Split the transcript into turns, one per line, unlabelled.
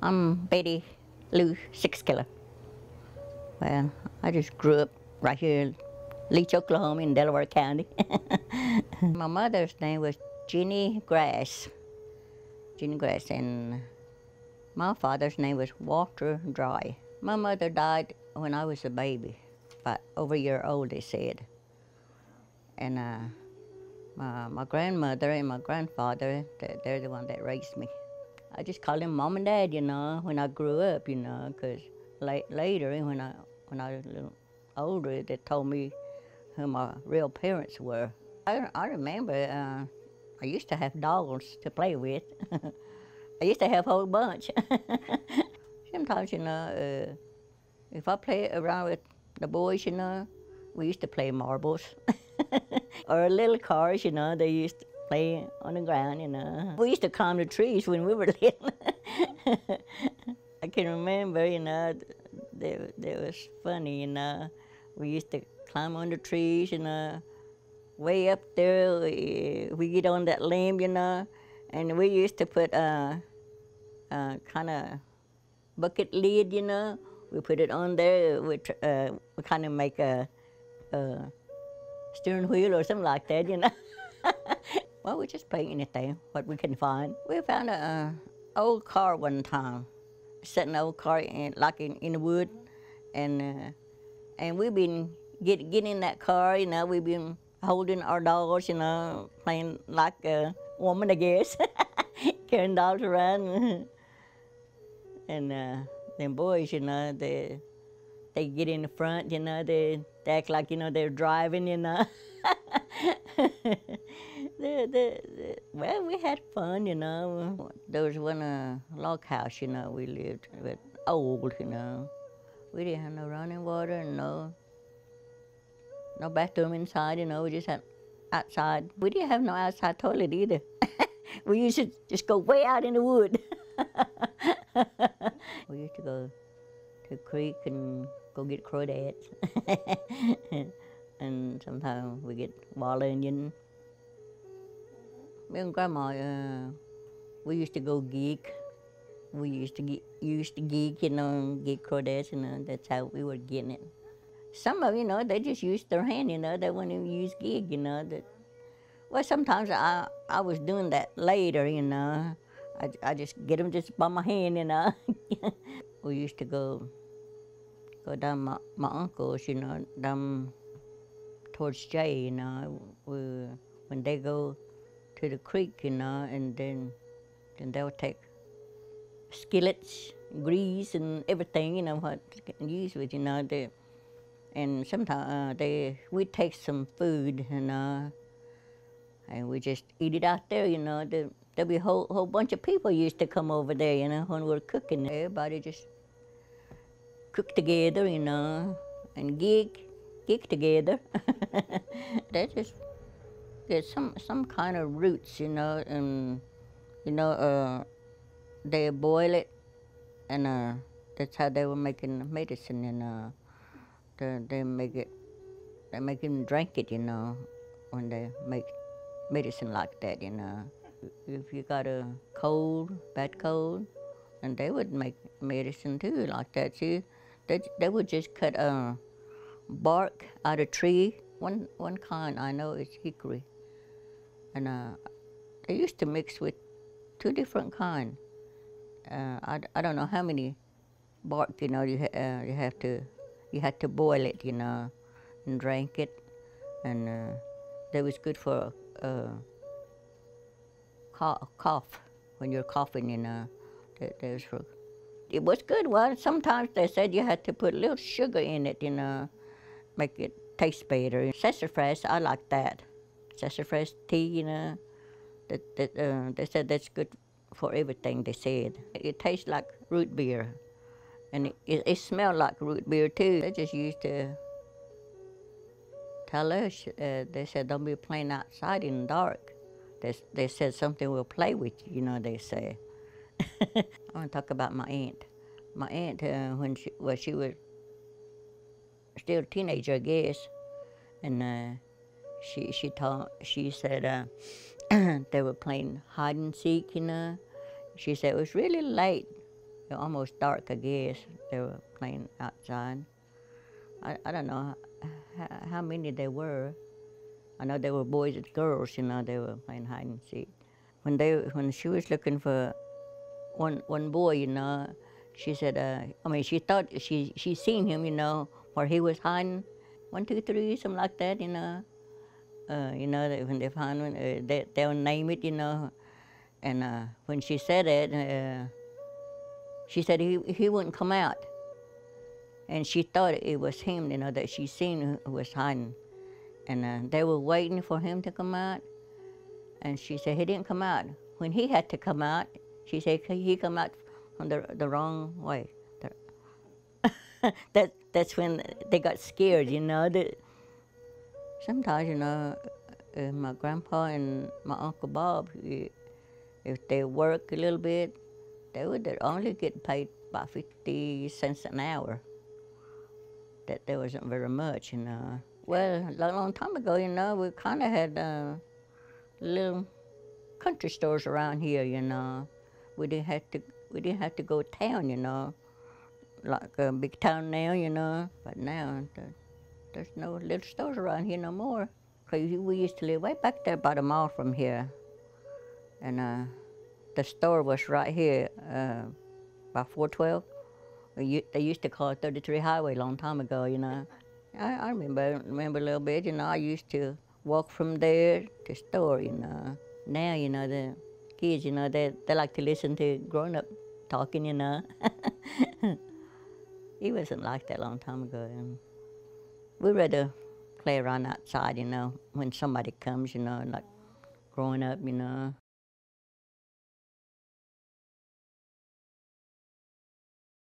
I'm Betty Sixkiller. Well, I just grew up right here in Leach, Oklahoma in Delaware County. My mother's name was Jenny Grass. And my father's name was Walter Dry. My mother died when I was a baby, about over a year old, they said. And my grandmother and my grandfather, they're the one that raised me. I just called them Mom and Dad, when I grew up, because later, when I was a little older, they told me who my real parents were. I remember I used to have dolls to play with. I used to have a whole bunch. Sometimes, if I play around with the boys, we used to play marbles. Or little cars, they used to play on the ground, We used to climb the trees when we were little. I can remember, that was funny, We used to climb on the trees, way up there, we get on that limb, and we used to put kind of bucket lid, We put it on there, we kind of make a steering wheel or something like that, Well, we just play anything, what we can find. We found an old car one time, set an old car in the wood, and we've been getting in that car, we've been holding our dolls, playing like a woman, I guess, carrying dolls around. And them boys, they get in the front, they act like, they're driving, Well, we had fun, There was one log house, we lived with, old, We didn't have no running water, no bathroom inside, we just had outside. We didn't have no outside toilet either. We used to just go way out in the wood. We used to go to the creek and go get crawdads. And sometimes we get wild Indian. Me and Grandma, we used to go geek. We used to geek, get crawdads, that's how we were getting it. Some of they just used their hand, they wouldn't even use gig, Well, sometimes I was doing that later, I just get them just by my hand, We used to go down my uncles, down towards Jay, when they go to the creek, and then they'll take skillets, grease, and everything, what they can use with, and sometimes we'd take some food, and we just eat it out there, There'd be a whole bunch of people used to come over there, when we were cooking. Everybody just cook together, and gig together. There's some kind of roots, and they boil it, and that's how they were making medicine, and they make them drink it, when they make medicine like that, If you got a bad cold, and they would make medicine too like that. See, they would just cut bark out of tree. One kind I know is hickory, and they used to mix with 2 different kinds. I don't know how many bark you had to boil it, and drink it, and that was good for cough when you're coughing, it was good. Well, sometimes they said you had to put a little sugar in it, make it taste better. Sassafras, I like that. Sassafras tea, they said that's good for everything, they said. It tastes like root beer, and it smelled like root beer too. They just used to tell us, they said, don't be playing outside in the dark. They said something will play with you, they say. I want to talk about my aunt. My aunt, when she was still a teenager, I guess, and she said they were playing hide and seek, She said it was really late It was almost dark, I guess. They were playing outside. I don't know how many there were. I know there were boys and girls, you know, they were playing hide and seek. When she was looking for one boy, you know, she said, I mean, she thought she seen him, you know, where he was hiding, 1, 2, 3, something like that, you know. You know, when they find one, they'll name it, you know. And when she said it, she said he wouldn't come out. And she thought it was him, you know, that she seen who was hiding. And they were waiting for him to come out. And she said he didn't come out. When he had to come out, she said he come out from the wrong way. That's when they got scared, you know. Sometimes, you know, my grandpa and my Uncle Bob, if they work a little bit, they would only get paid about 50 cents an hour. That wasn't very much, you know. Well, a long time ago, you know, we kind of had little country stores around here, you know. We didn't have to go to town, you know, like a big town now, you know. But now there's no little stores around here no more. 'Cause we used to live way back there about a mile from here, and the store was right here, by 412. They used to call it 33 Highway a long time ago, you know. I remember a little bit, you know. I used to walk from there to store, you know. Now, you know, the kids, you know, they like to listen to grown-up talking, you know. It wasn't like that a long time ago. And we'd rather play around outside, you know, when somebody comes, you know, like growing up, you know.